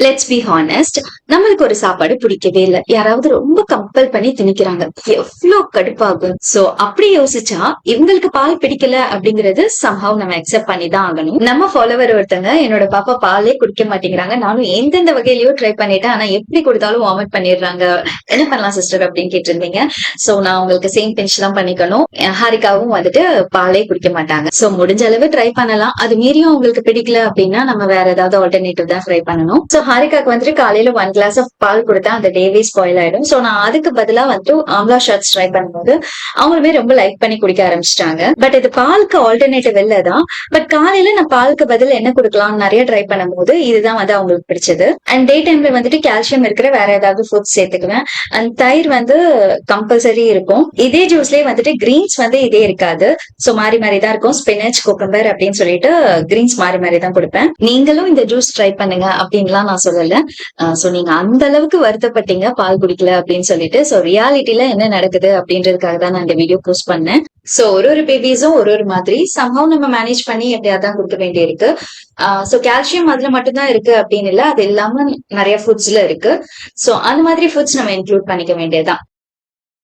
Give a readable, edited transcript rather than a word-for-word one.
Let's be honest. நம்மளுக்கு ஒரு சாப்பாடு பிடிக்கவே இல்ல. யாராவது ரொம்ப கம்பல் பண்ணி திணிக்கிறாங்க. எவ்ளோ கடுப்பாகும். சோ அப்படி யோசிச்சா இவங்களுக்கு பால் பிடிக்கல அப்படிங்கறது சம்ஹவ் நம்ம அக்செப்ட் பண்ணி தான் ஆகணும். நம்ம ஃபாலோவர் ஒருத்தங்க என்னோட பாப்பா பாலே குடிக்க மாட்டேங்கிறாங்க. நானும் எந்தெந்த வகையிலயோ ட்ரை பண்ணிட்டேன். ஆனா எப்படி கொடுத்தாலும் வாமிட் பண்ணிடுறாங்க. என்ன பண்ணலாம் சிஸ்டர் அப்படின்னு கேட்டிருந்தீங்க. சோ நான் உங்களுக்கு சேம் பிஞ்ச் தான் பண்ணிக்கணும். ஹாரிகாவும் வந்துட்டு பாலே குடிக்க மாட்டாங்க. சோ முடிஞ்ச அளவு ட்ரை பண்ணலாம். அது மீறியும் உங்களுக்கு பிடிக்கல அப்படின்னா நம்ம வேற ஏதாவது ஆல்டர்னேட்டிவ் தான் ட்ரை பண்ணணும். சோ ஹாரிகாக்கு வந்துட்டு காலையில 1 கிளாஸ் ஆஃப் பால் கொடுத்தா அந்த டேவே ஸ்பாயில் ஆயிடும். சோ நான் அதுக்கு பதிலா வந்துட்டு ஆம்லா ஷாட்ஸ் ட்ரை பண்ணும்போது அவங்களுமே ரொம்ப லைக் பண்ணி குடிக்க ஆரம்பிச்சிட்டாங்க. பட் இது பாலுக்கு ஆல்டர்னேட்டிவ் இல்லதான். பட் காலையில நான் பாலுக்கு பதில் என்ன கொடுக்கலாம் நிறைய ட்ரை பண்ணும்போது இதுதான் வந்து அவங்களுக்கு பிடிச்சது. அண்ட் டே டைம்ல வந்துட்டு கால்சியம் இருக்கிற வேற ஏதாவது ஃபுட்ஸ் சேர்த்துக்குவேன். அண்ட் தயிர் வந்து கம்பல்சரி இருக்கும். இதே ஜூஸ்லயே வந்துட்டு கிரீன்ஸ் வந்து இதே இருக்காது. சோ மாறி மாறி தான் இருக்கும். ஸ்பினச், குக்கும்பர் அப்படின்னு சொல்லிட்டு கிரீன்ஸ் மாறி மாறி தான் கொடுப்பேன். நீங்களும் இந்த ஜூஸ் ட்ரை பண்ணுங்க அப்படின்லாம் நான் சொல்லல. சோ நீங்க அந்த அளவுக்கு வருத்தப்பட்டீங்க பால் குடிக்கல அப்படின்னு சொல்லிட்டு. சோ ரியாலிட்டில என்ன நடக்குது அப்படின்றதுக்காக தான் நான் இந்த வீடியோ போஸ்ட் பண்ணேன். சோ ஒரு பேபிஸும் ஒரு மாதிரி சம்ஹவ் நம்ம மேனேஜ் பண்ணி எப்படியாவது தான் கொடுக்க வேண்டியிருக்கு. சோ கால்சியம் அதுல மட்டும்தான் இருக்கு அப்படின்னு இல்ல. அது இல்லாம நிறைய ஃபுட்ஸ்ல இருக்கு. சோ அந்த மாதிரி ஃபுட்ஸ் நம்ம இன்க்ளூட் பண்ணிக்க வேண்டியதுதான்.